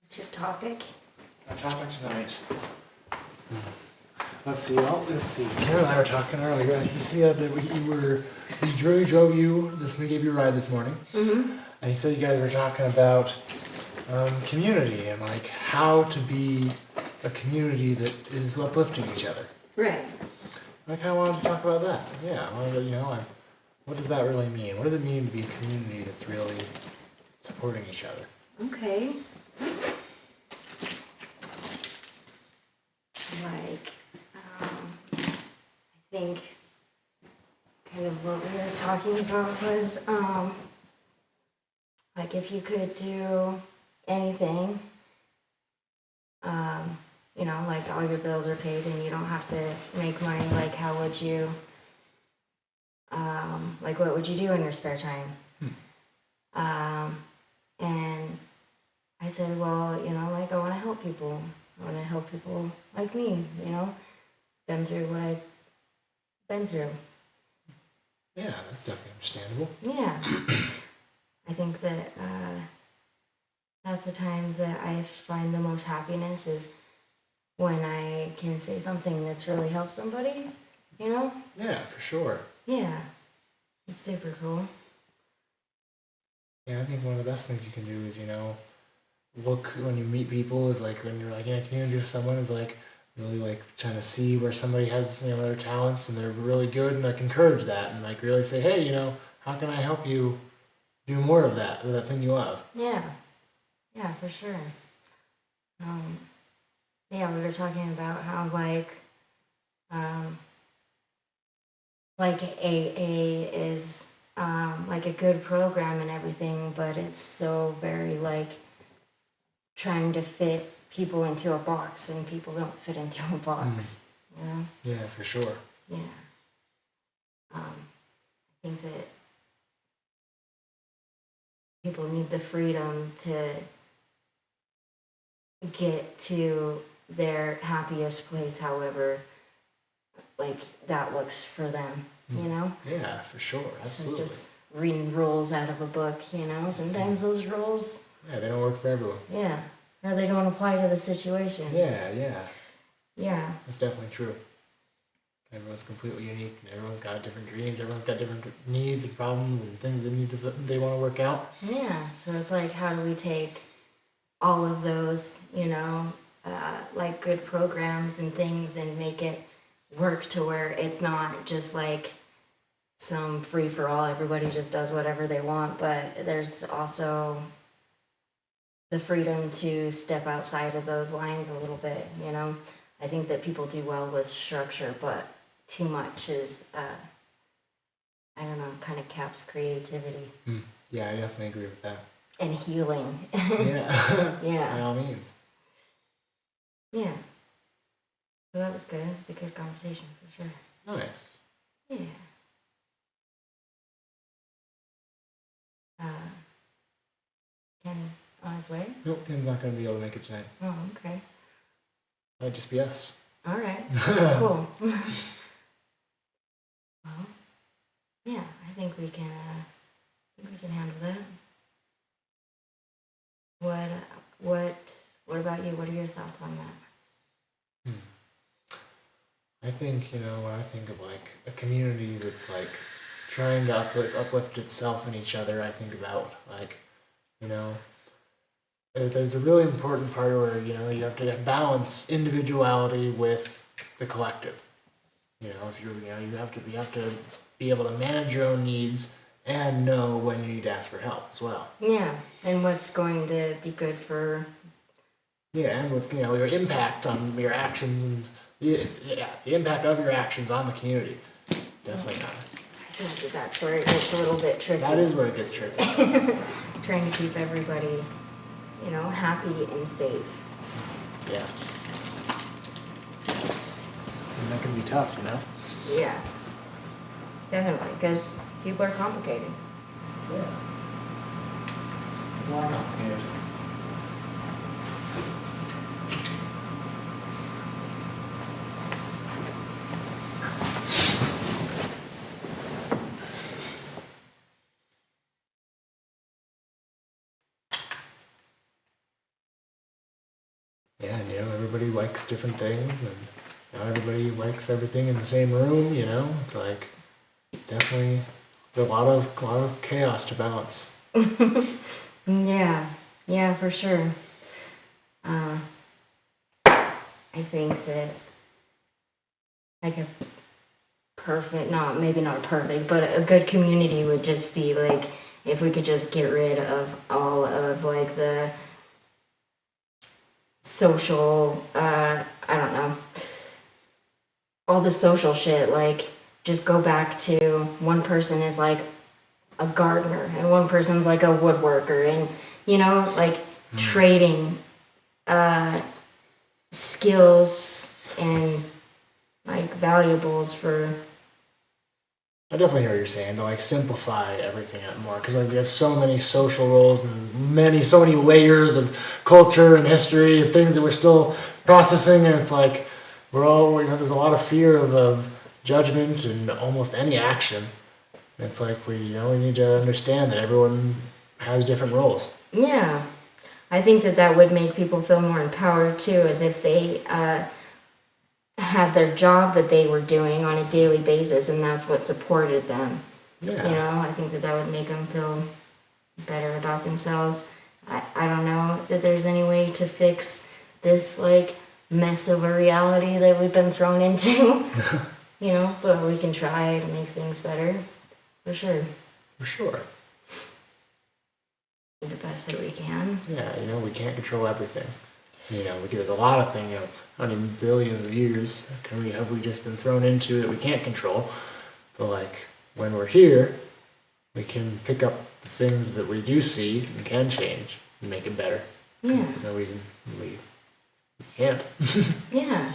What's your topic? Our topic tonight. Let's see. Karen and I were talking earlier. He said that we drove you. We gave you a ride this morning. Mm-hmm. And he said you guys were talking about community and like how to be a community that is uplifting each other. Right. I kind of wanted to talk about that. Yeah, what does that really mean? What does it mean to be a community that's really supporting each other? Okay. Like, I think kind of what we were talking about was, like if you could do anything, like all your bills are paid and you don't have to make money, like how would you, like what would you do in your spare time? And I said, well, like I want to help people. I want to help people like me, been through what I've been through. Yeah, that's definitely understandable. Yeah. I think that that's the time that I find the most happiness is when I can say something that's really helped somebody, Yeah, for sure. Yeah. It's super cool. Yeah, I think one of the best things you can do is, look when you meet people is like when you're like in a community with someone is like really like trying to see where somebody has, their talents and they're really good and like encourage that and like really say, hey, how can I help you do more of that thing you love? Yeah. Yeah, for sure. Yeah, we were talking about how like AA is like a good program and everything, but it's so very like trying to fit people into a box and people don't fit into a box, Yeah, for sure. Yeah. I think that people need the freedom to get to their happiest place, however, like that looks for them, Yeah, for sure. Absolutely. So just reading rules out of a book, sometimes those rules. Yeah, they don't work for everyone. Yeah, or they don't apply to the situation. Yeah. Yeah. That's definitely true. Everyone's completely unique, and everyone's got different dreams. Everyone's got different needs and problems and things they want to work out. Yeah. So it's like, how do we take all of those, like good programs and things, and make it work to where it's not just like some free for all. Everybody just does whatever they want, but there's also the freedom to step outside of those lines a little bit. I think that people do well with structure, but too much is, I don't know, kind of caps creativity. Yeah, I definitely agree with that. And healing. Yeah. Yeah. By all means. Yeah. So that was good. It was a good conversation for sure. Nice. Yeah. Ken on his way? Nope, Ken's not going to be able to make it tonight. Oh, okay. Might just be us. All right. Cool. Well, yeah, I think we can handle that. What about you? What are your thoughts on that? I think, when I think of like a community that's like trying to uplift itself and each other, I think about like, there's a really important part where, you have to balance individuality with the collective. If you're, you have to be able to manage your own needs and know when you need to ask for help as well. Yeah, and what's going to be good for... Yeah, and what's, your impact on your actions and, the impact of your actions on the community. Definitely not. I think that's where it gets a little bit tricky. That is where it gets tricky. Trying to keep everybody, happy and safe. Yeah. And that can be tough, Yeah. Definitely, because people are complicated. Yeah. People are complicated. Yeah, and everybody likes different things, and not everybody likes everything in the same room. It's like definitely a lot of chaos to balance. Yeah, for sure. I think that like a perfect, not maybe not perfect, but a good community would just be like if we could just get rid of all of like the social, I don't know, all the social shit. Like just go back to one person is like a gardener and one person's like a woodworker, and like trading skills and like valuables for. I definitely hear what you're saying, to like simplify everything out more, because like we have so many social roles and so many layers of culture and history of things that we're still processing, and it's like there's a lot of fear of judgment and almost any action. And it's like we need to understand that everyone has different roles. Yeah, I think that would make people feel more empowered too, as if they had their job that they were doing on a daily basis, and that's what supported them. Yeah. I think that would make them feel better about themselves. I don't know that there's any way to fix this like mess of a reality that we've been thrown into. But we can try to make things better, for sure. For sure. The best that we can. Yeah, we can't control everything. There's a lot of things, how many billions of years have we just been thrown into that we can't control? But like when we're here, we can pick up the things that we do see and can change and make it better. Yeah. There's no reason we can't. Yeah,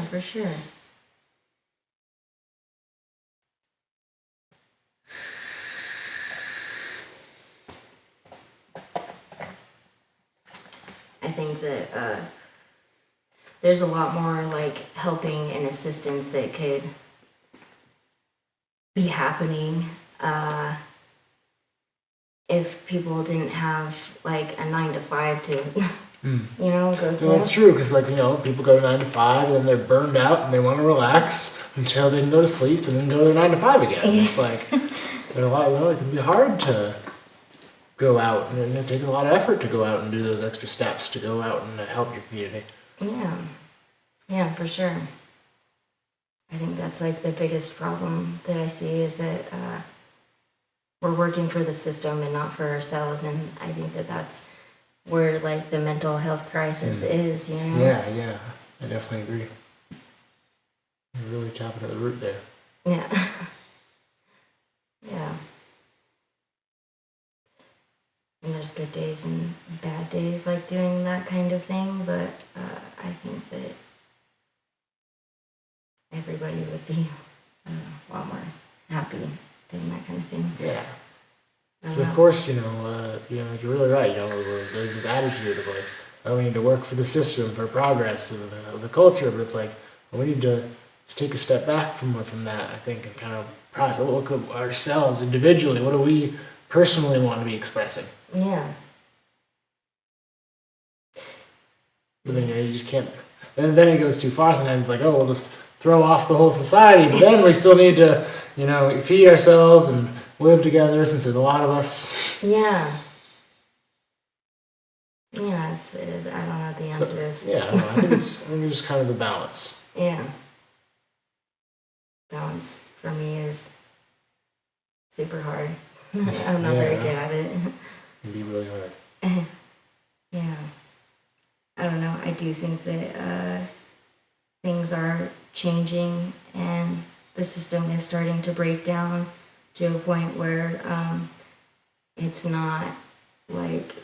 for sure. I think that there's a lot more like helping and assistance that could be happening if people didn't have like a 9 to 5 to go to. Well, that's true, because people go to 9 to 5 and then they're burned out and they want to relax until they can go to sleep and then go to their 9 to 5 again. It's like there's a lot. It can be hard to go out, and it takes a lot of effort to go out and do those extra steps to go out and help your community. Yeah, for sure. I think that's like the biggest problem that I see is that we're working for the system and not for ourselves, and I think that that's where like the mental health crisis is. Yeah, I definitely agree. You're really tapping at the root there. Yeah. Yeah. And there's good days and bad days like doing that kind of thing, but I think that everybody would be a lot more happy doing that kind of thing. Yeah. So of course, you're really right. There's this attitude of like, oh, we need to work for the system, for progress of the culture, but it's like, well, we need to just take a step back from that, I think, and kind of process, look at ourselves individually. What do we personally want to be expressing? Yeah. But then you just can't. And then it goes too far. Sometimes it's like, oh, we'll just throw off the whole society. But then we still need to, feed ourselves and live together, since there's a lot of us. Yeah. Yeah, I don't know what the answer is. Yeah, I think it's just kind of the balance. Yeah. Balance for me is super hard. I'm not very good at it. It can be really hard. Yeah. I don't know. I do think that things are changing and the system is starting to break down to a point where it's not like,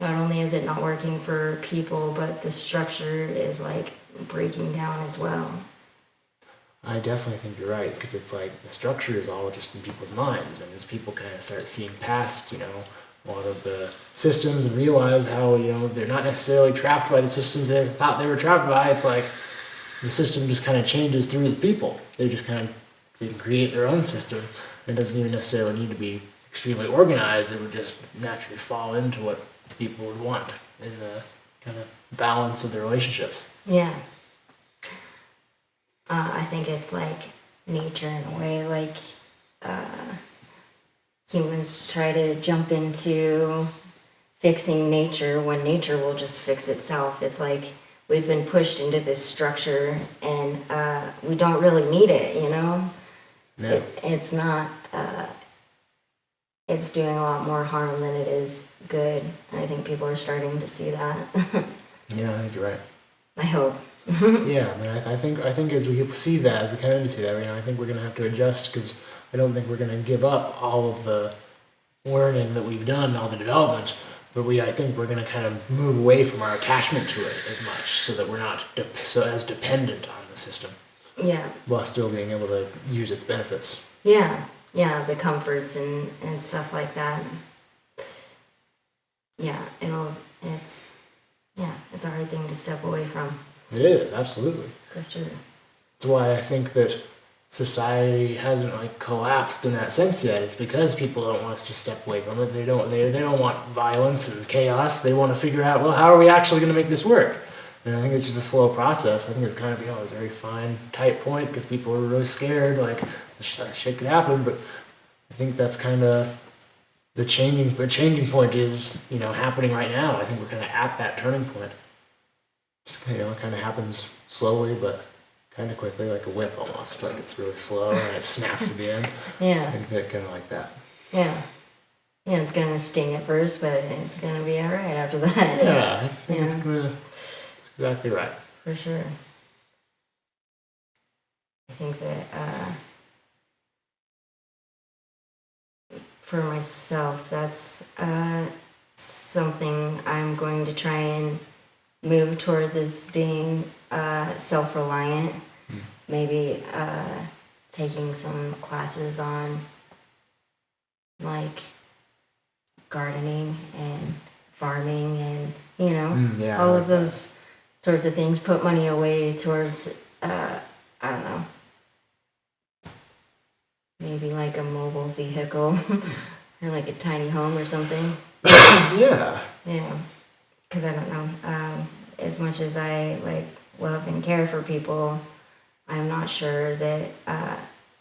not only is it not working for people, but the structure is like breaking down as well. I definitely think you're right, because it's like the structure is all just in people's minds, and as people kind of start seeing past, a lot of the systems and realize how, they're not necessarily trapped by the systems they thought they were trapped by, it's like the system just kind of changes through the people. They just they create their own system. It doesn't even necessarily need to be extremely organized. It would just naturally fall into what people would want in kind of balance of the relationships. Yeah. I think it's like nature in a way, like humans try to jump into fixing nature when nature will just fix itself. It's like we've been pushed into this structure and we don't really need it, you know? No. It's not, it's doing a lot more harm than it is good. And I think people are starting to see that. Yeah, I think you're right. I hope. Yeah, I mean, I think as we see that, as we kind of see that, I think we're going to have to adjust, because I don't think we're going to give up all of the learning that we've done, all the development, but I think we're going to kind of move away from our attachment to it as much, so that we're not as dependent on the system. Yeah. While still being able to use its benefits. Yeah, the comforts and stuff like that. Yeah, it's a hard thing to step away from. It is, absolutely. For sure. That's why I think that society hasn't collapsed in that sense yet. It's because people don't want us to step away from it. They don't want violence and chaos. They want to figure out, well, how are we actually going to make this work? And I think it's just a slow process. I think it's kind of, a very fine, tight point, because people are really scared, shit could happen. But I think that's kind of the changing point is, happening right now. I think we're kind of at that turning point. Just, it kind of happens slowly, but kind of quickly, like a whip almost. Like it's really slow and it snaps at the end. Yeah. I think kind of like that. Yeah. Yeah, it's gonna sting at first, but it's gonna be alright after that. Yeah, I think it's exactly right. For sure. I think that for myself, that's something I'm going to try and move towards, is being self-reliant. Maybe taking some classes on gardening and farming and all of those sorts of things. Put money away towards I don't know, maybe like a mobile vehicle or like a tiny home or something. Yeah. Because I don't know, as much as I love and care for people, I'm not sure that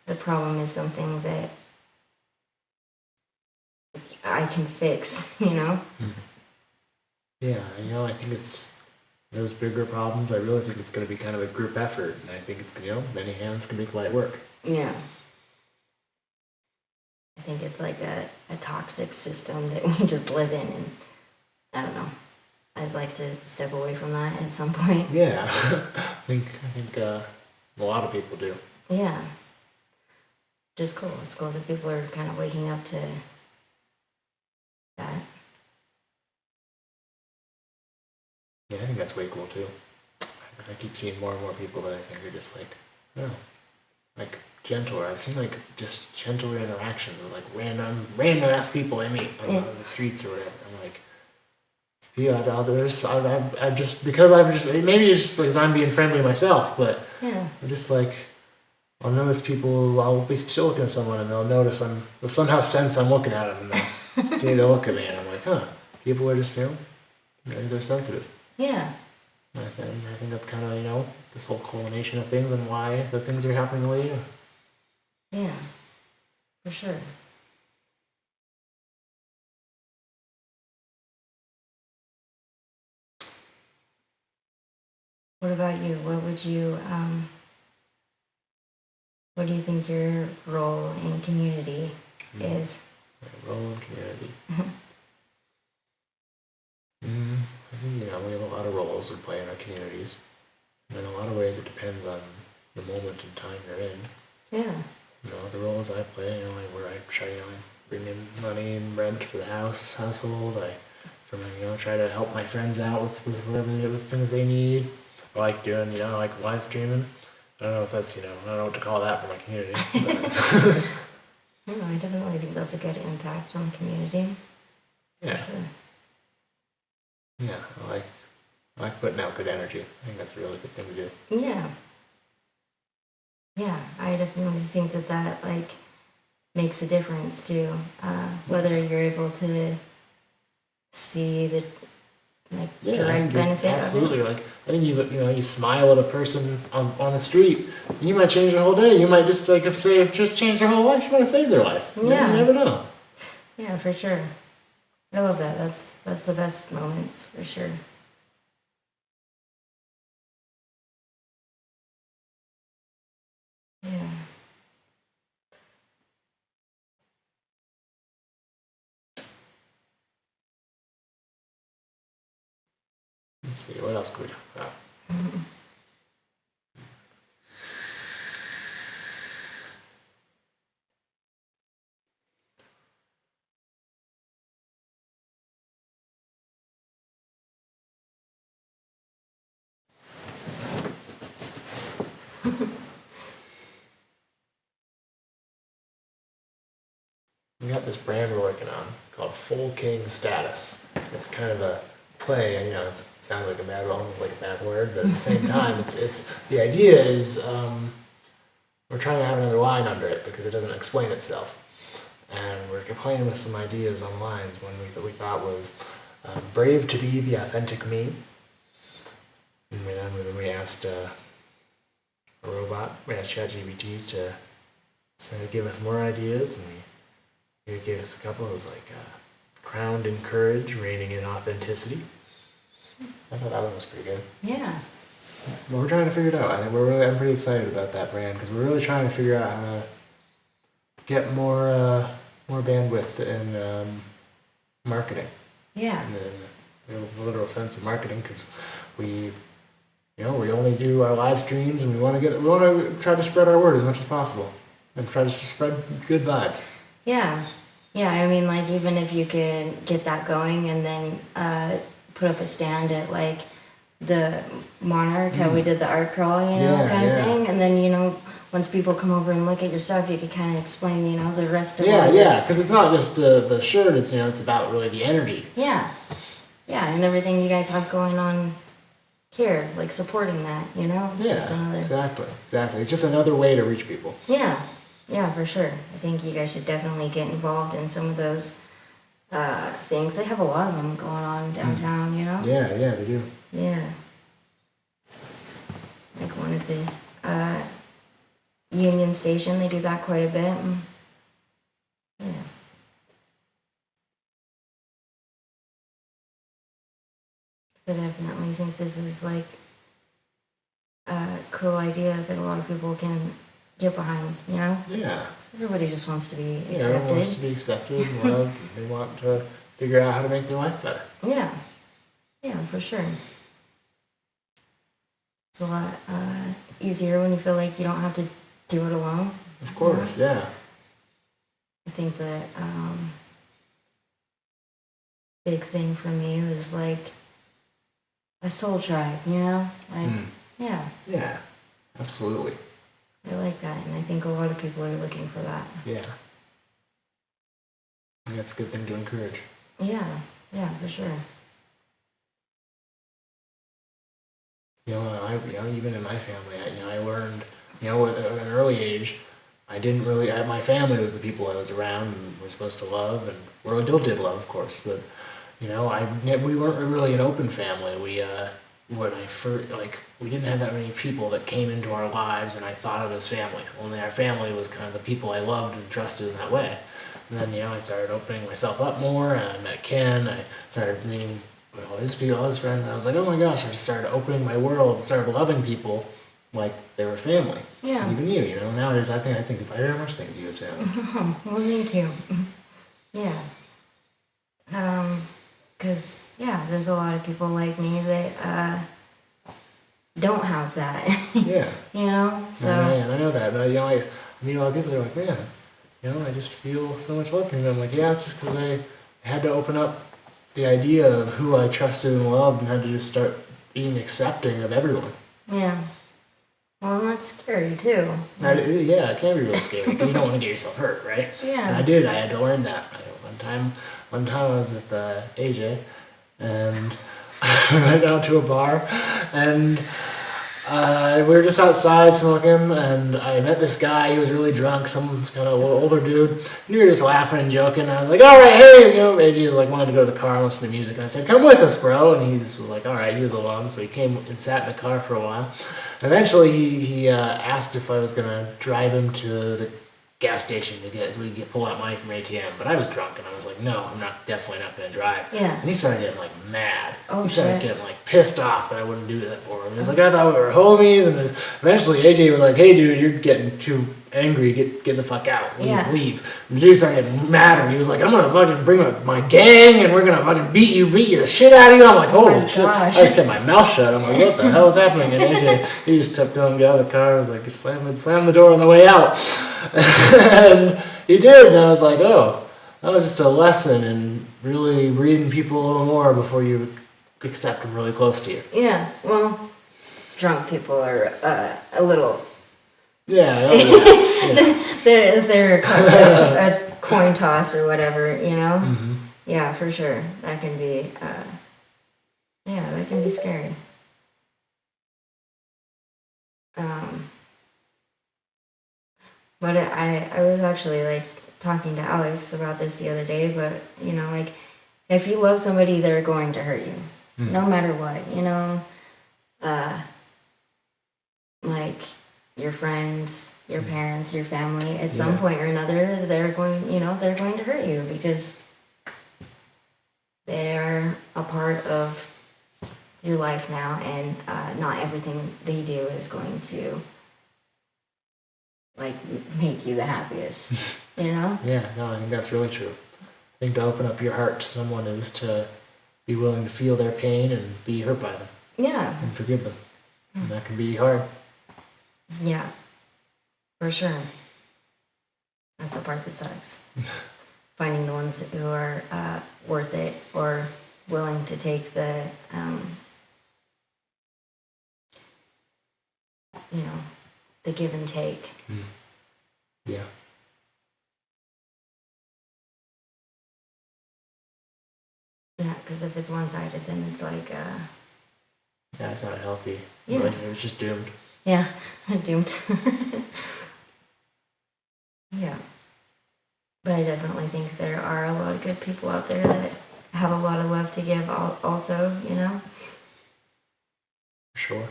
the problem is something that I can fix, Yeah, I think it's those bigger problems. I really think it's going to be kind of a group effort, and I think it's many hands can make light work. Yeah. I think it's like a toxic system that we just live in, and I don't know. I'd like to step away from that at some point. Yeah, I think a lot of people do. Yeah. Just cool. It's cool that people are kind of waking up to that. Yeah, I think that's way cool too. I keep seeing more and more people that I think are just gentler. I've seen just gentler interactions with random ass people I meet on the streets or whatever. I'm like, I've just maybe it's just because I'm being friendly myself, but I'm just I'll notice I'll be still looking at someone and they'll somehow sense I'm looking at them and they'll see the look at me and I'm like, people are just, they're sensitive. Yeah. I think that's kind of, this whole culmination of things and why the things are happening the way they do. Yeah, for sure. What about you? What do you think your role in community is? My role in community. I think, we have a lot of roles we play in our communities. And in a lot of ways it depends on the moment in time you're in. Yeah. The roles I play, where I try to bring in money and rent for the household. I try to help my friends out with whatever with things they need. I like doing, live streaming. I don't know if that's, I don't know what to call that for my community. I definitely think that's a good impact on the community. Yeah. Sure. Yeah, I like putting out good energy. I think that's a really good thing to do. Yeah. Yeah, I definitely think that makes a difference too. Whether you're able to see like Yeah, I direct think benefit absolutely. of it. Like I think you smile at a person on the street, you might change their whole day. You might just like if just change their whole life. You might have saved their life. Yeah. You never know. Yeah, for sure. I love that. That's the best moments for sure. Yeah. Let's see, what else could we talk about? We got this brand we're working on called Full King Status. It's kind of a play, and it sounds like almost like a bad word, but at the same time, it's the idea is we're trying to have another line under it because it doesn't explain itself, and we're playing with some ideas on lines. One we thought was brave to be the authentic me, and then we asked a robot, we asked ChatGPT to give us more ideas, and he gave us a couple. It was like crowned in courage, reigning in authenticity. I thought that one was pretty good. Yeah. But we're trying to figure it out. I'm pretty excited about that brand because we're really trying to figure out how to get more bandwidth in marketing. Yeah. In the literal sense of marketing, because we only do our live streams, and we want to try to spread our word as much as possible and try to spread good vibes. Yeah. Yeah, I mean, like, even if you could get that going and then put up a stand at, like, the Monarch, how we did the art crawl, kind of thing. And then, once people come over and look at your stuff, you could kind of explain, the rest of it. Yeah, because it's not just the shirt, it's, it's about really the energy. Yeah. Yeah, and everything you guys have going on here, like, supporting that, It's just another... Exactly. It's just another way to reach people. Yeah. Yeah, for sure. I think you guys should definitely get involved in some of those things. They have a lot of them going on downtown, Yeah, they do. Yeah. Like one at the Union Station, they do that quite a bit. Yeah. So I definitely think this is like a cool idea that a lot of people can get behind, Yeah. So everybody just wants to be accepted. Yeah, everyone wants to be accepted and loved. They want to figure out how to make their life better. Yeah. Yeah, for sure. It's a lot easier when you feel like you don't have to do it alone. Of course, yeah. I think that big thing for me was like a soul tribe, Like, yeah. Yeah, absolutely. I like that, and I think a lot of people are looking for that. Yeah. And that's a good thing to encourage. Yeah, for sure. Even in my family, I learned, at an early age, I didn't really, my family was the people I was around and were supposed to love, and we still did love, of course, but, we weren't really an open family. We didn't have that many people that came into our lives and I thought of as family. Only our family was kind of the people I loved and trusted in that way. And then, I started opening myself up more, and I met Ken, I started meeting all his friends, and I was like, oh my gosh, I just started opening my world and started loving people like they were family. Yeah. And even you, nowadays I think very much think of you as family. Well, thank you. Yeah. Because, there's a lot of people like me that don't have that. Yeah. So. And I know that, but I meet a lot of people that are like, man, I just feel so much love from them. I'm like, yeah, it's just because I had to open up the idea of who I trusted and loved, and had to just start being accepting of everyone. Yeah. Well, that's scary too. It can be really scary because you don't want to get yourself hurt, right? Yeah. And I did. I had to learn that. One time I was with AJ, and I went out to a bar, and We were just outside smoking, and I met this guy. He was really drunk, some kind of older dude. And we were just laughing and joking. I was like, "All right, hey," AJ was like, wanted to go to the car and listen to music, and I said, "Come with us, bro." And he just was like, "All right." He was alone, so he came and sat in the car for a while. Eventually, he asked if I was gonna drive him to the gas station to get so we could pull out money from ATM. But I was drunk, and I was like, "No, I'm definitely not gonna drive." Yeah. And he started getting like mad. Oh, he started shit. getting like pissed off that I wouldn't do that for him. He was like, "I thought we were homies," and then eventually AJ was like, "Hey, dude, you're getting too angry. Get the fuck out. Leave." And the dude started getting madder. He was like, "I'm gonna fucking bring my gang, and we're gonna fucking beat the shit out of you." I'm like, "Holy shit!" gosh. I just kept my mouth shut. I'm like, "What the hell is happening?" And AJ, he just kept going, get out of the car. I was like, slam the door on the way out. And he did, and I was like, "Oh, that was just a lesson in really reading people a little more before you accept them really close to you." Yeah, well, drunk people are a little. Yeah, They're a coin toss or whatever, you know? Mm-hmm. Yeah, for sure. That can be, that can be scary. But I was actually like talking to Alex about this the other day, but you know, like if you love somebody, they're going to hurt you, no matter what, you know? Like your friends, your parents, your family, at some point or another, they're going to hurt you because they're a part of your life now, and not everything they do is going to like make you the happiest, you know? Yeah, no, I think that's really true. I think to open up your heart to someone is to be willing to feel their pain and be hurt by them. Yeah. And forgive them. And that can be hard. Yeah, for sure. That's the part that sucks. Finding the ones who are worth it or willing to take the, the give and take. Yeah. Yeah, because if it's one-sided, then it's like, Yeah, it's not healthy. Yeah. Like, it's just doomed. yeah, doomed. Yeah. But I definitely think there are a lot of good people out there that have a lot of love to give also, you know? Sure.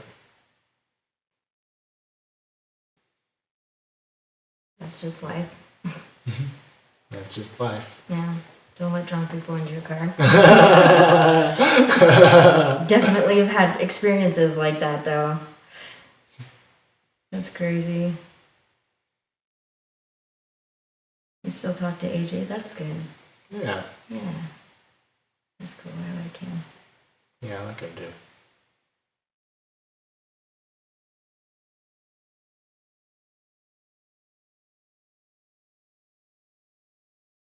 That's just life. That's just life. Yeah. Don't let drunk people into your car. Definitely have had experiences like that, though. That's crazy. You still talk to AJ? That's good. Yeah. Yeah. That's cool. I like him. Yeah, I like him too.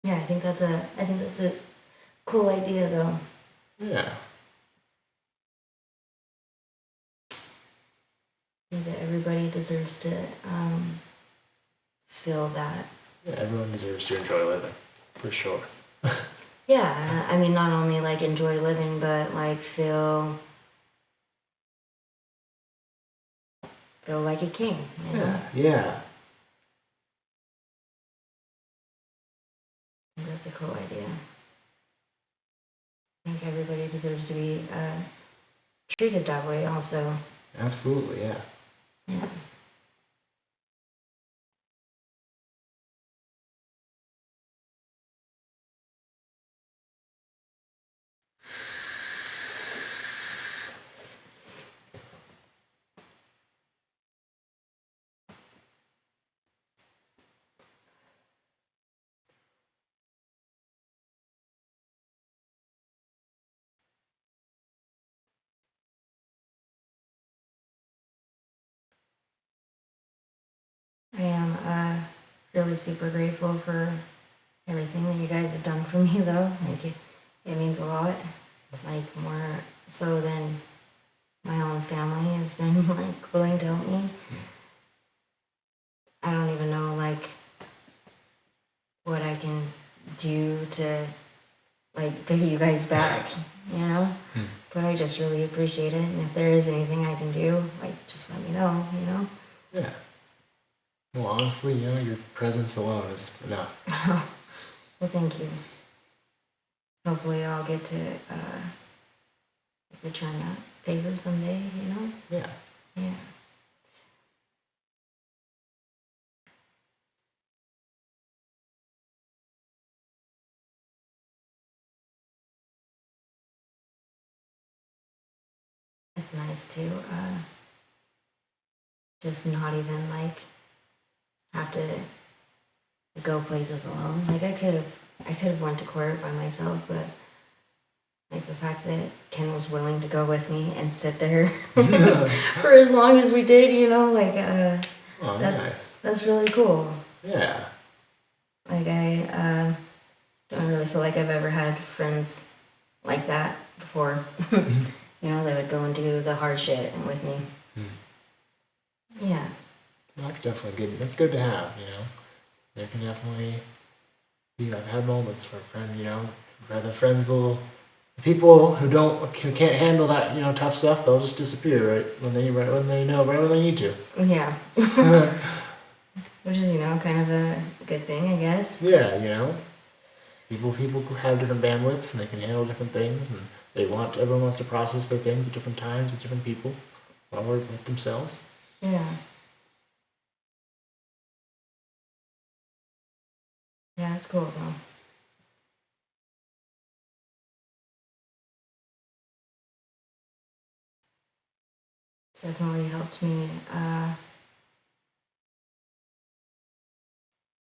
Yeah, I think that's a cool idea, though. Yeah. I think that everybody deserves to feel that. Yeah, everyone deserves to enjoy living, for sure. Yeah, I mean, not only like enjoy living, but like feel like a king. You know? Yeah. I think that's a cool idea. I think everybody deserves to be treated that way, also. Absolutely, yeah. Yeah. I am really super grateful for everything that you guys have done for me, though. Like, it means a lot. Like, more so than my own family has been, like, willing to help me. I don't even know, like, what I can do to, like, pay you guys back, you know? But I just really appreciate it, and if there is anything I can do, like, just let me know, you know? Yeah. Well, honestly, your presence alone is enough. Well, thank you. Hopefully I'll get to return that favor someday, you know? Yeah. Yeah. It's nice to just not even like have to go places alone. Like I could have went to court by myself, but like the fact that Ken was willing to go with me and sit there for as long as we did, you know, like Oh, that's nice. that's really cool. Yeah. Like I don't really feel like I've ever had friends like that before. You know, they would go and do the hard shit with me. Yeah. Well, that's definitely good. That's good to have, There can definitely be, I've had moments where friends, where the friends will, the people who can't handle that, tough stuff, they'll just disappear right when they need to. Yeah. Which is, kind of a good thing, I guess. Yeah, people have different bandwidths and they can handle different things, and everyone wants to process their things at different times with different people or with themselves. Yeah. Yeah, it's cool though. It's definitely helped me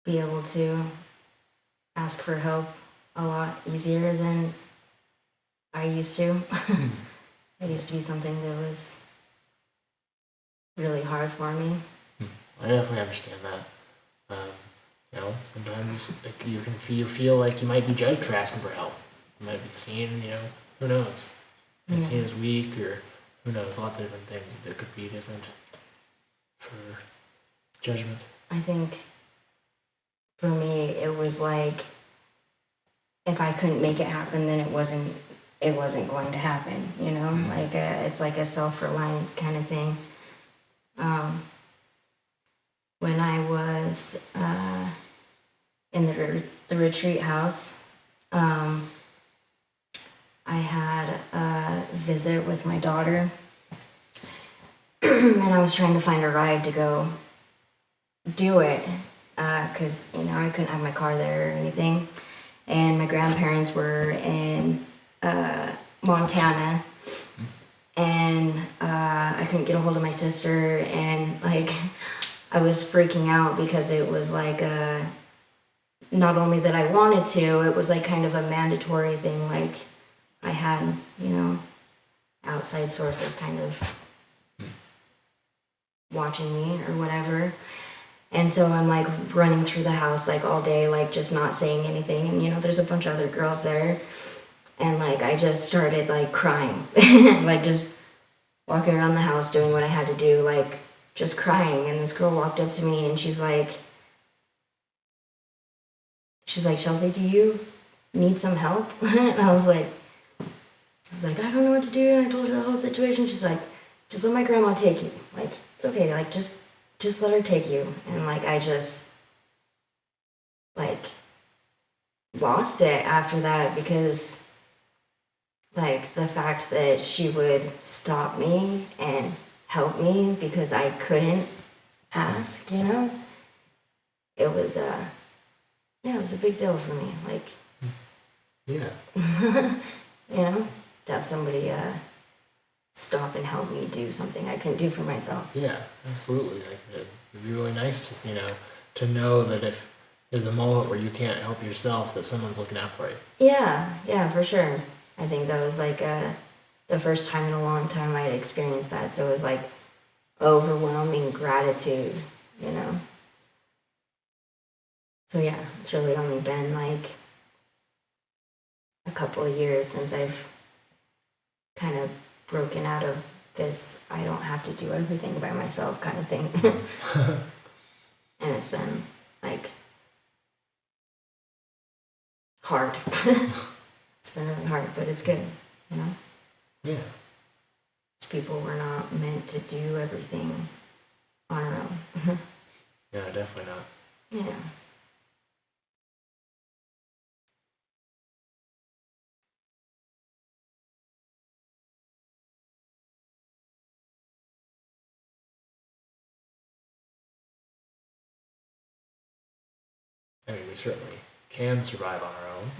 be able to ask for help a lot easier than I used to. It used to be something that was really hard for me. I definitely understand that. Sometimes you feel like you might be judged for asking for help. You might be seen, who knows? You might be seen as weak, or who knows? Lots of different things that could be different for judgment. I think for me, it was like if I couldn't make it happen, then it wasn't going to happen. Like it's like a self-reliance kind of thing. When I was in the retreat house, I had a visit with my daughter, and I was trying to find a ride to go do it because I couldn't have my car there or anything, and my grandparents were in Montana, and I couldn't get a hold of my sister, and like I was freaking out because it was like not only that I wanted to, it was like kind of a mandatory thing. Like I had, outside sources kind of watching me or whatever. And so I'm like running through the house like all day, like just not saying anything. And there's a bunch of other girls there. And like I just started like crying, like just walking around the house doing what I had to do, like just crying. And this girl walked up to me and she's like, Chelsea, do you need some help? And I was like, I don't know what to do. And I told her the whole situation. She's like, just let my grandma take you. Like, it's okay. Like, just let her take you. And like, I just like lost it after that because like the fact that she would stop me and help me because I couldn't ask, it was it was a big deal for me. Like, yeah, to have somebody stop and help me do something I couldn't do for myself. Yeah, absolutely. Like it'd be really nice to know that if there's a moment where you can't help yourself, that someone's looking out for you. Yeah, for sure. I think that was like the first time in a long time I had experienced that. So it was like overwhelming gratitude, So yeah, it's really only been like a couple of years since I've kind of broken out of this I don't have to do everything by myself kind of thing. And it's been like hard. It's been really hard, but it's good, Yeah. People were not meant to do everything on our own. No, definitely not. Yeah. I mean, we certainly can survive on our own,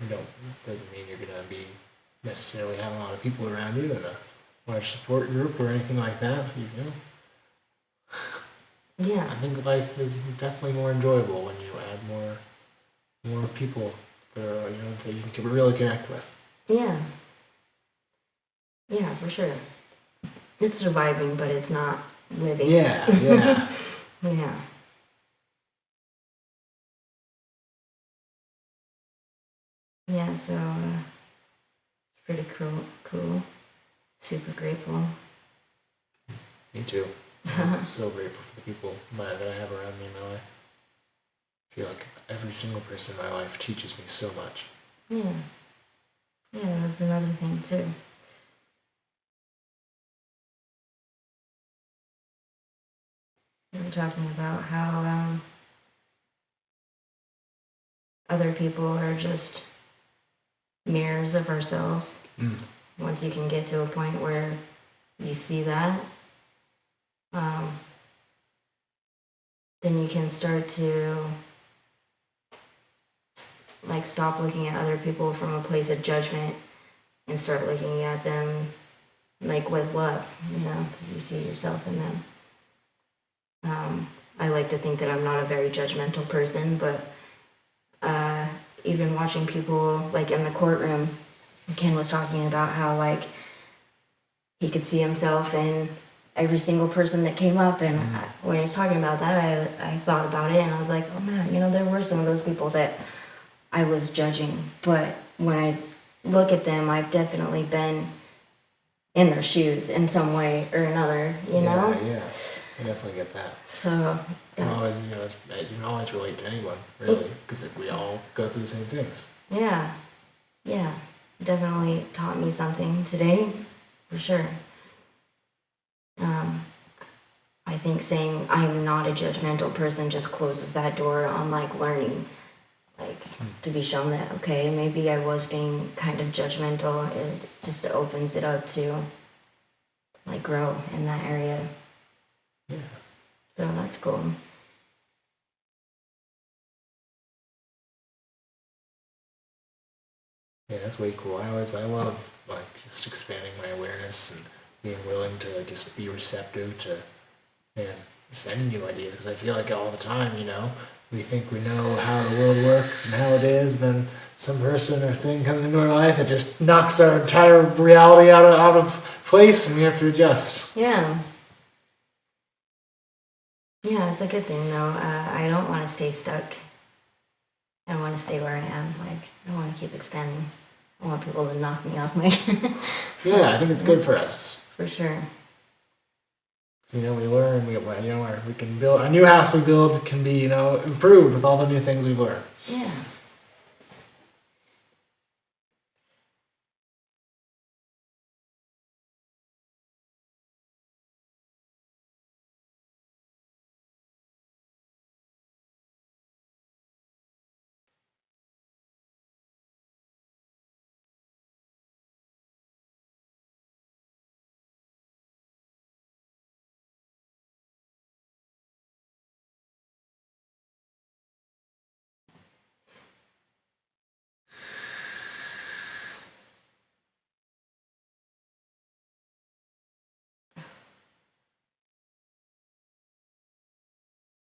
but doesn't mean you're gonna be necessarily having a lot of people around you and a large support group or anything like that. Yeah. I think life is definitely more enjoyable when you add more people that are that you can really connect with. Yeah. Yeah, for sure. It's surviving, but it's not living. Yeah, yeah. Yeah. Yeah, so pretty cool. Super grateful. Me too. I'm so grateful for the people that I have around me in my life. I feel like every single person in my life teaches me so much. Yeah. Yeah, that's another thing too. We were talking about how other people are just mirrors of ourselves. Once you can get to a point where you see that, then you can start to like stop looking at other people from a place of judgment and start looking at them like with love, because you see yourself in them. I like to think that I'm not a very judgmental person, but even watching people like in the courtroom, Ken was talking about how like he could see himself in every single person that came up, and when he was talking about that, I thought about it and I was like, oh man, there were some of those people that I was judging, but when I look at them, I've definitely been in their shoes in some way or another, know? Yeah, I definitely get that. So that's... You can always relate to anyone, really, because we all go through the same things. Yeah. Definitely taught me something today, for sure. I think saying I'm not a judgmental person just closes that door on like learning, like to be shown that okay, maybe I was being kind of judgmental. It just opens it up to like grow in that area. Yeah. So that's cool. Yeah, that's way cool. I love like just expanding my awareness and being willing to just be receptive to just any new ideas, because I feel like all the time, we think we know how the world works and how it is, then some person or thing comes into our life that just knocks our entire reality out of place, and we have to adjust. Yeah, it's a good thing though. I don't want to stay stuck. I want to stay where I am. Like, I want to keep expanding. I want people to knock me off my... Yeah, I think it's good for us. For sure. We learn, we can build, a new house we build can be, improved with all the new things we've learned. Yeah.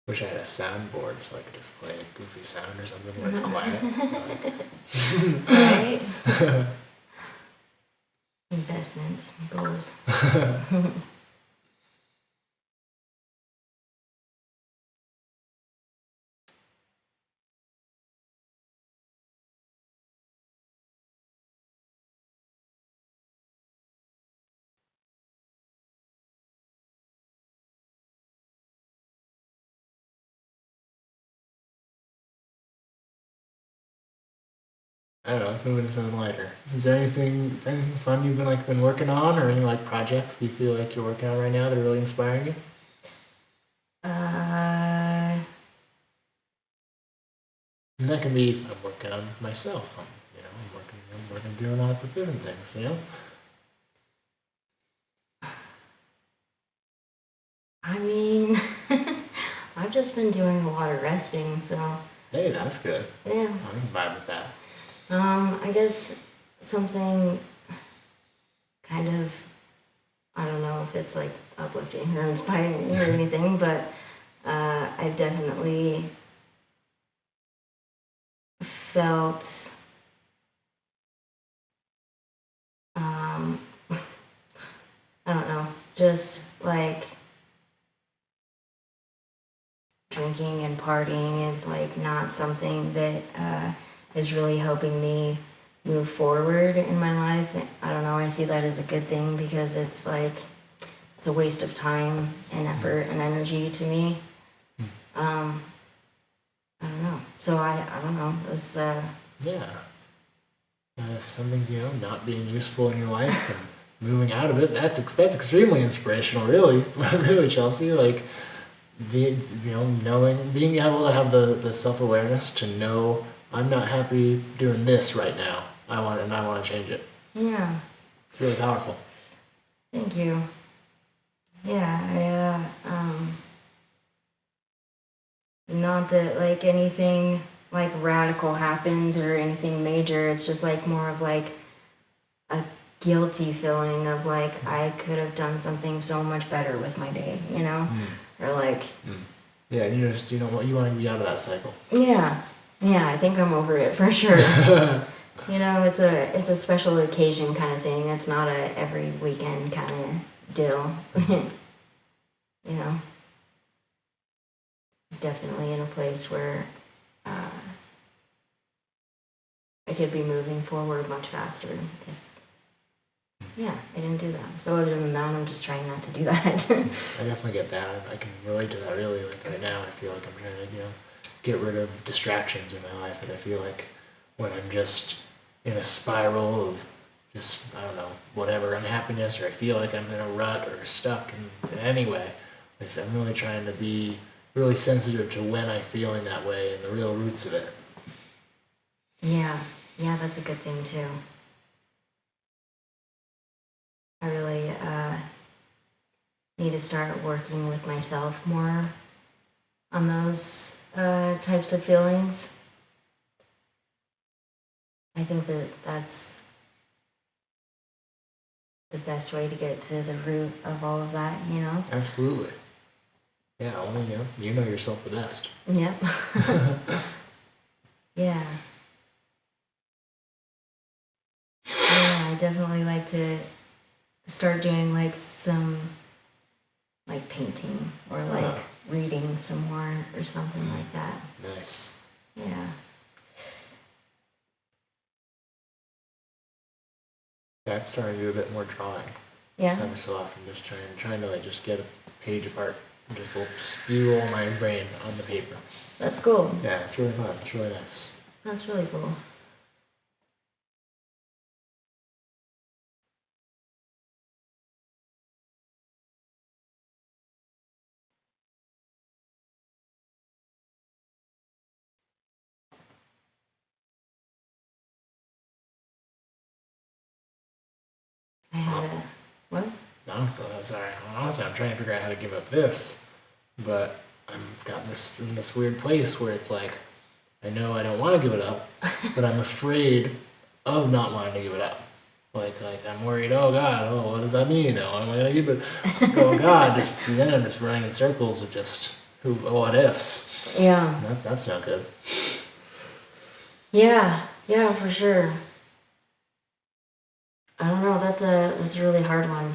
Wish I had a soundboard so I could just play a goofy sound or something when it's quiet. Right? Investments, goals. I don't know. Let's move into something lighter. Is there anything fun you've been working on, or any like projects do you feel like you're working on right now that are really inspiring you? Uh, And that can be I'm working on myself. I'm working doing lots of different things. I mean, I've just been doing a lot of resting, so Hey, that's good. yeah. I can vibe with that. I guess something kind of, I don't know if it's like uplifting or inspiring or anything, but I've definitely felt, um, I don't know, just like drinking and partying is like not something that is really helping me move forward in my life. I don't know, I see that as a good thing because it's like it's a waste of time and effort and energy to me. I don't know. So I don't know. It's Yeah. If something's not being useful in your life and moving out of it, that's extremely inspirational. Really, really, Chelsea. Like, being able to have the self awareness to know I'm not happy doing this right now. I want to change it. yeah. It's really powerful. Thank you. Yeah, not that like anything like radical happens or anything major. It's just like more of like a guilty feeling of like I could have done something so much better with my day, Or like Yeah, and you know what you want to be out of that cycle. yeah. I think I'm over it for sure. It's a special occasion kind of thing. It's not a every weekend kind of deal. you know. Definitely in a place where I could be moving forward much faster if I didn't do that. So other than that, I'm just trying not to do that. I definitely get that. I can relate to that really. Like right now, I feel like I'm trying to get rid of distractions in my life, and I feel like when I'm just in a spiral of just I don't know whatever unhappiness, or I feel like I'm in a rut or stuck in any way, if I'm really trying to be really sensitive to when I'm feeling that way and the real roots of it. Yeah, that's a good thing too. I really need to start working with myself more on those types of feelings. I think that's the best way to get to the root of all of that, Absolutely. Yeah, only you know yourself the best. Yep. Yeah. Yeah, I definitely like to start doing like some like painting or like reading some more or something like that. Nice. Yeah. Yeah, I'm starting to do a bit more drawing. Yeah. So every so often, just trying to like just get a page of art and just spew all my brain on the paper. That's cool. Yeah, it's really fun. It's really nice. That's really cool. I had a what? Honestly, I'm trying to figure out how to give up this, but I've gotten in this weird place where it's like, I know I don't want to give it up, but I'm afraid of not wanting to give it up. Like I'm worried. Oh God, what does that mean? Oh, am I gonna give it? Oh God, then I'm just running in circles of just what ifs. Yeah. That's not good. Yeah, for sure. I don't know. That's a really hard one.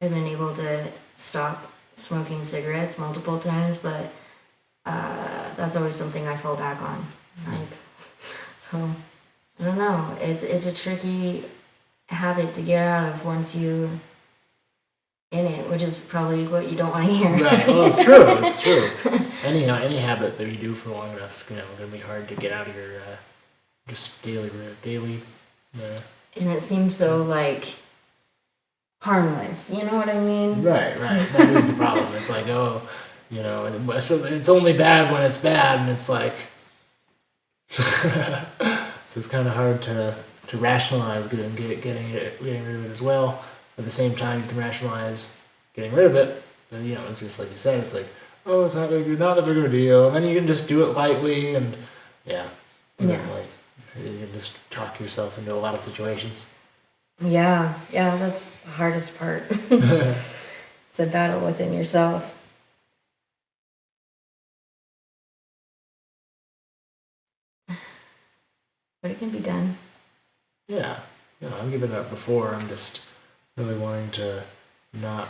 I've been able to stop smoking cigarettes multiple times, but that's always something I fall back on. Like, so I don't know. It's a tricky habit to get out of once you in it, which is probably what you don't want to hear. Right. Well, it's true. It's true. Any habit that you do for long enough is going to be hard to get out of your just daily. And it seems so like harmless. You know what I mean? Right. That is the problem. It's like, oh, it's only bad when it's bad, and it's like, so it's kind of hard to rationalize getting rid of it as well. At the same time, you can rationalize getting rid of it. But, it's just like you said. It's like, oh, it's not that big of a deal, and then you can just do it lightly, and definitely, you can just talk yourself into a lot of situations. Yeah, that's the hardest part. It's a battle within yourself. But it can be done. Yeah. No, I've given it up before. I'm just really wanting to not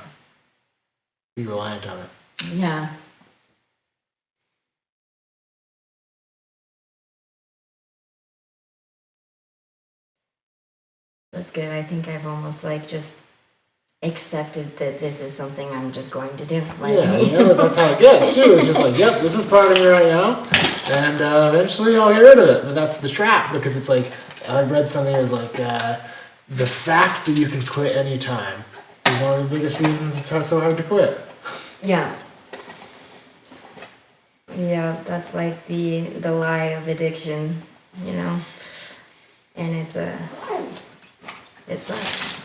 be reliant on it. Yeah. That's good. I think I've almost like just accepted that this is something I'm just going to do. Like, that's how it gets too. It's just like, yep, this is part of me right now, and eventually I'll get rid of it. But that's the trap, because it's like, I read something that was like, the fact that you can quit any time is one of the biggest reasons it's so hard to quit. Yeah. Yeah, that's like the lie of addiction, and it sucks.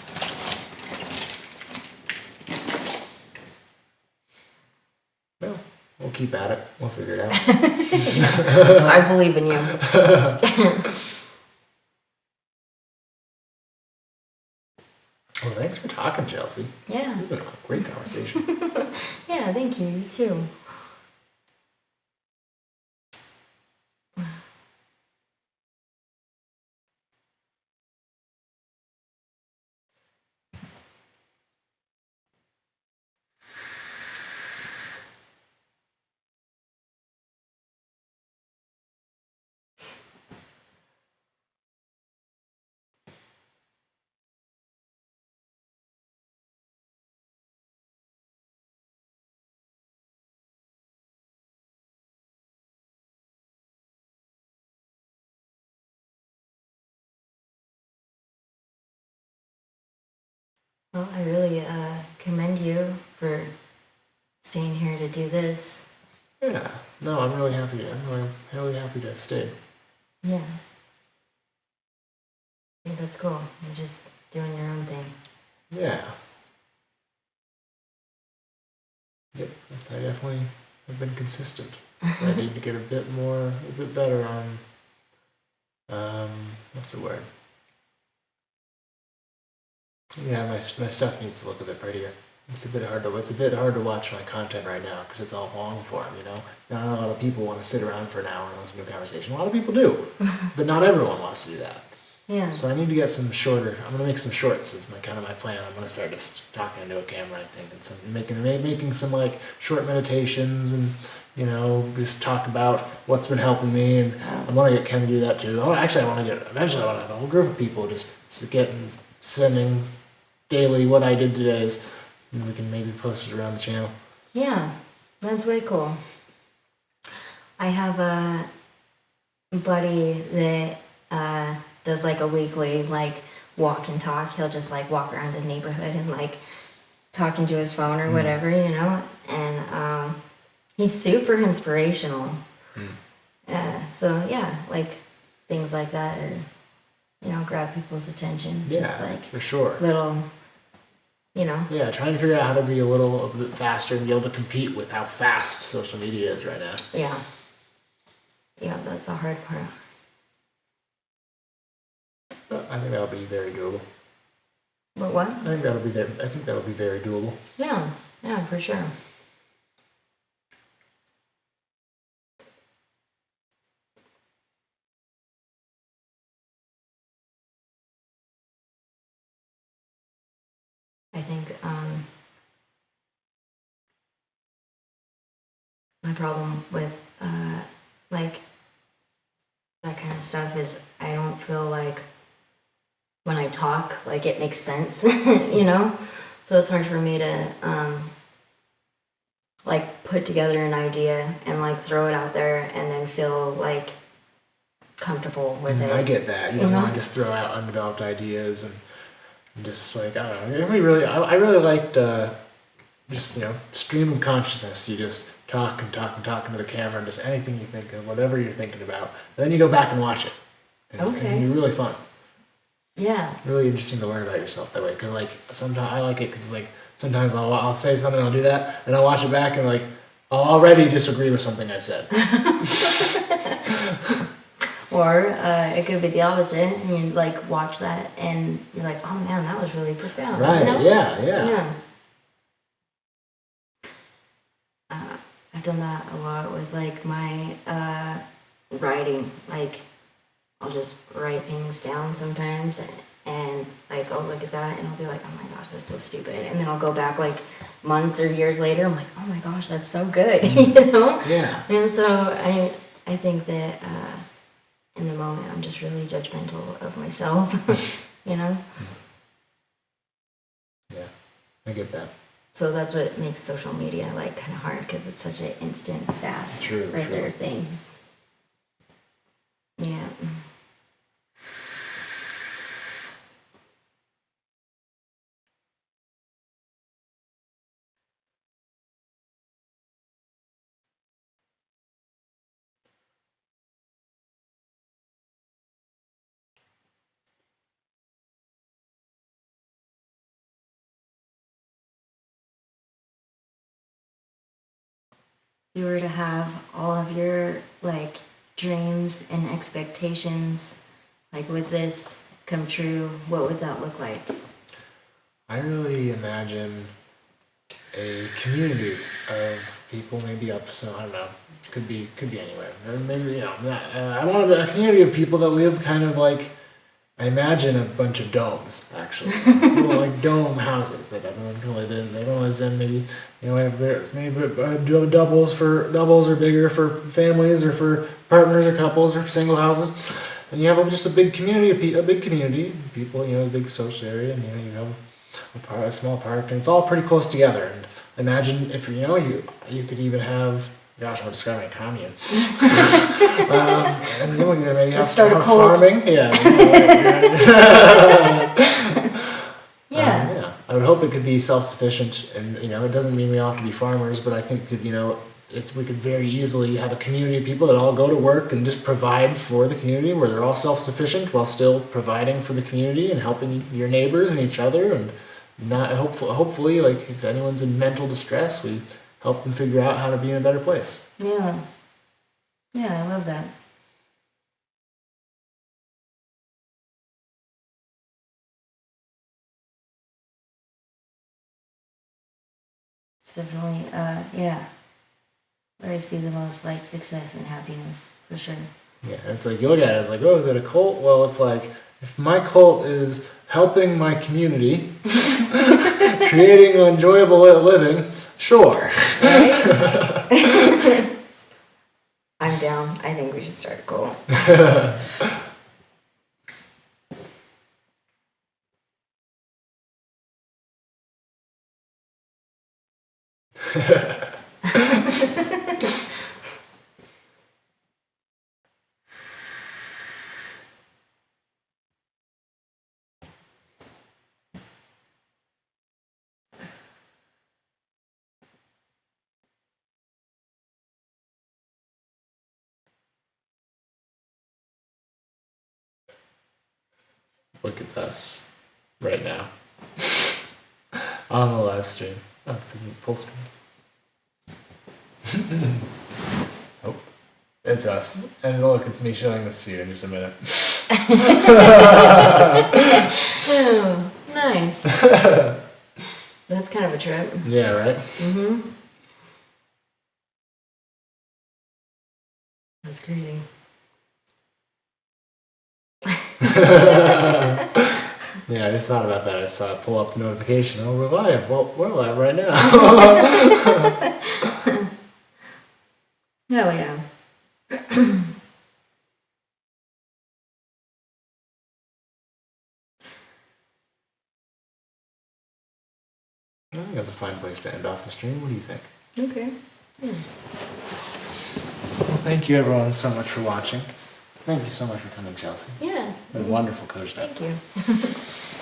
Well, we'll keep at it. We'll figure it out. I believe in you. Well, thanks for talking, Chelsea. Yeah. It's been a great conversation. Yeah, thank you. You too. Well, I really commend you for staying here to do this. Yeah. No, I'm really happy. I'm really happy to have stayed. Yeah. I think that's cool. You're just doing your own thing. Yeah. Yep. I definitely have been consistent. I need to get a bit better on, what's the word? Yeah, my stuff needs to look a bit prettier. It's a bit hard to watch my content right now because it's all long form, Not a lot of people want to sit around for an hour and listen to a conversation. A lot of people do, but not everyone wants to do that. Yeah. So I need to get some shorter. I'm gonna make some shorts. Is my plan. I'm gonna start just talking into a camera, I think, and some making some like short meditations and just talk about what's been helping me. And I want to get Ken to do that too. Eventually I want to have a whole group of people just sending daily what I did today, and we can maybe post it around the channel. Yeah, that's way cool. I have a buddy that does like a weekly like walk and talk. He'll just like walk around his neighborhood and like talk into his phone or whatever, and he's super inspirational. So yeah, like things like that, or grab people's attention. Yeah, just like for sure. Little, Yeah, trying to figure out how to be a bit faster and be able to compete with how fast social media is right now. Yeah. Yeah, that's a hard part. But I think that'll be very doable. But what? I think that'll be very doable. Yeah, for sure. I think my problem with like that kind of stuff is I don't feel like when I talk like it makes sense, So it's hard for me to like put together an idea and like throw it out there and then feel like comfortable with it. I get that. You don't want to just throw out undeveloped ideas and just like, I don't know. I really liked just, stream of consciousness. You just talk and talk and talk into the camera and just anything you think of, whatever you're thinking about. And then you go back and watch it. It can be really fun. Yeah. Really interesting to learn about yourself that way. Because like sometimes I like it because like sometimes I'll say something, I'll do that, and I'll watch it back and like I'll already disagree with something I said. Or it could be the opposite, and you like watch that and you're like, oh man, that was really profound. Right? Yeah. Yeah. I've done that a lot with like my writing. Like I'll just write things down sometimes and like I'll look at that and I'll be like, oh my gosh, that's so stupid. And then I'll go back like months or years later, I'm like, oh my gosh, that's so good. Yeah. And so I think that in the moment I'm just really judgmental of myself. Yeah, I get that. So that's what makes social media like kind of hard because it's such an instant, fast, there thing. Yeah. If you were to have all of your like dreams and expectations like with this come true, what would that look like? I really imagine a community of people, maybe up, so I don't know, could be anywhere. Or maybe I want a community of people that live kind of like, I imagine a bunch of domes actually, little like dome houses that everyone can live in. Everyone lives in maybe have maybe doubles or bigger for families or for partners or couples or for single houses. And you have just a big community of people, a big social area, and you have a small park, and it's all pretty close together. And imagine if you could even have, gosh, I'm describing a commune. And maybe have start a cult. Farming, yeah. Yeah. I would hope it could be self-sufficient, and it doesn't mean we all have to be farmers, but I think we could very easily have a community of people that all go to work and just provide for the community, where they're all self-sufficient while still providing for the community and helping your neighbors and each other, and not hopefully like if anyone's in mental distress, we help them figure out how to be in a better place. Yeah, I love that. It's definitely where I see the most like success and happiness for sure. Yeah, it's like you look at it, it's like, oh, is it a cult? Well, it's like if my cult is helping my community, creating an enjoyable living, sure. Right? I'm down. I think we should start a cult. Look at us right now on the live stream. Oh, it's in full screen. Oh, it's us. And look, it's me showing this to you in just a minute. Oh, nice. That's kind of a trip. Yeah, right? Mm-hmm. That's crazy. Yeah, I just thought about that. I saw it pull up the notification. Oh, we're live. Well, we're live right now. Oh, yeah. I think that's a fine place to end off the stream. What do you think? Okay. Yeah. Well, thank you everyone so much for watching. Thank you so much for coming, Chelsea. Yeah. Been a wonderful Cozsnug. Thank you.